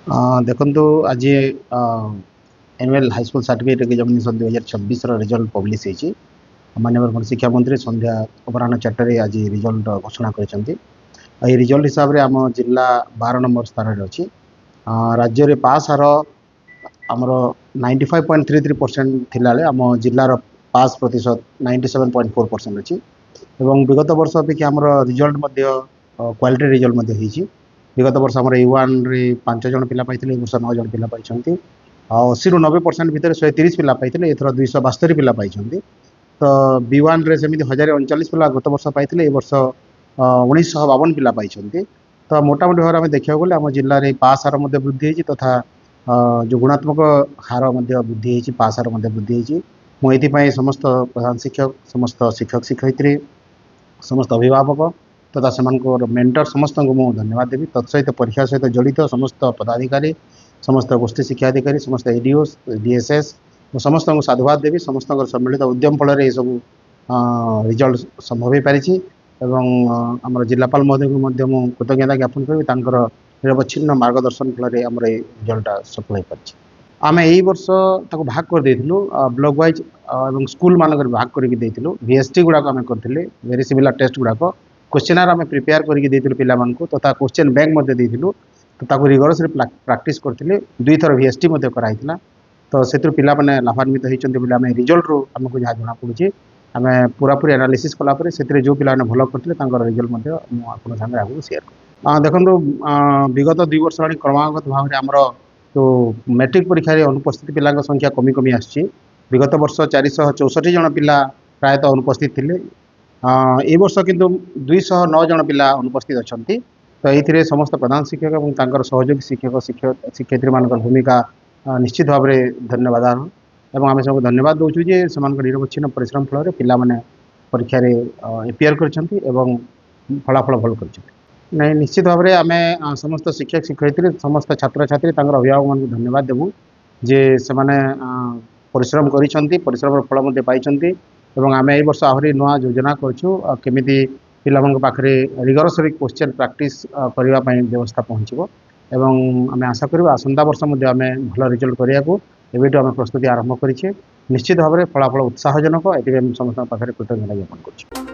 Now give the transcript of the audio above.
ଦେଖନ୍ତୁ ଆଜି annual high school certificate examination 2026 result publish ହେଇଛି। ମାନ୍ୟବର ଶିକ୍ଷାମନ୍ତ୍ରୀ ସନ୍ଧ୍ୟା ଅପରାହ୍ନ 4ଟାରେ ଆଜି ରିଜଲ୍ଟ ଘୋଷଣା କରିଛନ୍ତି। ଏହି ରିଜଲ୍ଟ ହିସାବରେ ଆମ ଜିଲ୍ଲା 12 ନମ୍ବର ସ୍ଥାନରେ ଅଛି। ରାଜ୍ୟରେ ପାସ୍ ହାର ଆମର 95.33% ଥିଲାବେଳେ ଆମ ଜିଲ୍ଲାର ପାସ୍ ପ୍ରତିଶତ 97.4% ଅଛି। ଏବଂ ବିଗତ ବର୍ଷ ଅପେକ୍ଷା ଆମର ରିଜଲ୍ଟ ମଧ୍ୟ କ୍ୱାଲିଟି ରିଜଲ୍ଟ ମଧ୍ୟ ହେଇଛି। ବିଗତ ବର୍ଷ ଆମର E1ରେ 5 ଜଣ ପିଲା ପାଇଥିଲେ, ଏ ବର୍ଷ 9 ଜଣ ପିଲା ପାଇଛନ୍ତି। ଆଉ 80ରୁ 90% ଭିତରେ 130 ପିଲା ପାଇଥିଲେ, ଏଥର 272 ପିଲା ପାଇଛନ୍ତି। ତ B1ରେ ସେମିତି 1039 ପିଲା ଗତ ବର୍ଷ ପାଇଥିଲେ, ଏ ବର୍ଷ 1952 ପିଲା ପାଇଛନ୍ତି। ତ ମୋଟାମୋଟି ଭାବରେ ଆମେ ଦେଖିବାକୁ ଗଲେ ଆମ ଜିଲ୍ଲାରେ ପାସ୍ ହାର ମଧ୍ୟ ବୃଦ୍ଧି ହେଇଛି ତଥା ଯେଉଁ ଗୁଣାତ୍ମକ ହାର ମଧ୍ୟ ବୃଦ୍ଧି ହେଇଛି, ପାସ୍ ହାର ମଧ୍ୟ ବୃଦ୍ଧି ହେଇଛି। ମୁଁ ଏଥିପାଇଁ ସମସ୍ତ ପ୍ରଧାନ ଶିକ୍ଷକ, ସମସ୍ତ ଶିକ୍ଷକ ଶିକ୍ଷୟିତ୍ରୀ, ସମସ୍ତ ଅଭିଭାବକ तथा सेमानकर मेंटर समस्त को मुझे धन्यवाद देवी। तत्सहित परीक्षा सहित जड़ित समस्त पदाधिकारी, समस्त गोष्ठी शिक्षा अधिकारी, समस्त एडीओ डीएसएस समस्त को साधुवाद देवी। समस्त सम्मिलित उद्यम फल यह सब रिजल्ट संभव हो पारी। आम जिलापाल महोदय को मुझे कृतज्ञता ज्ञापन करी निरवच्छिन्न मार्गदर्शन फल आम रिजल्ट सफल हो पारी। आम यही वर्ष भाग कर देलु ब्लॉक वाइज और स्कूल मानक भाग करके VST गुड़ाक आम करते वेरी सिमिलर टेस्ट गुड़ाक क्वेश्चनर आम प्रिपेयर करके पिलाମାନଙ୍କୁ तथा क्वेश्चन बैंक तो रिगरस प्रैक्टिस करते 2 थर VST कराइला। तो से पिला माने लाभान्वित होती आम रिजल्ट रू आमको जहाँ जना पड़ी आम पूरा पूरी एनालिसिस कलापर से जो पिला भल करते रिजल्ट आप सामने आगे सेयार कर देखो। विगत 2 वर्ष आनी क्रमागत भाव में आमर जो मैट्रिक परीक्षा अनुपस्थित पिला संख्या कमी कमी आसी। विगत वर्ष 464 जन पिला प्रायतः अनुपस्थित थे। ए वर्ष किंतु 209 जन पिला अनुपस्थित अच्छा। तो ये समस्त प्रधान शिक्षक और सहयोगी शिक्षक शिक्षयित्री मान भूमिका निश्चित भाव में धन्यवाद और आम सब धन्यवाद दूचु जे निरवच्छिन्न परिश्रम फल पिला माने परीक्षा एपियर कर फलाफल भल कर नहीं। निश्चित भाव में आम समस्त शिक्षक शिक्षयित्री समस्त छात्र छात्री अभिभावक मान धन्यवाद देवु जे से परिश्रम परिश्रम फल पाई। आम ए वर्ष आहरी नुआ योजना करमी पिला पाखे रिगरस क्वेश्चन प्रैक्टिस करने व्यवस्था पहुँचो। आम आशा करूँ आसंता वर्ष आम भल रिजल्ट करने को एवं आम प्रस्तुति आरंभ करें। निश्चित भाव में फलाफल उत्साहजनक। ये समस्त पाखे कृतज्ञता ज्ञापन कर।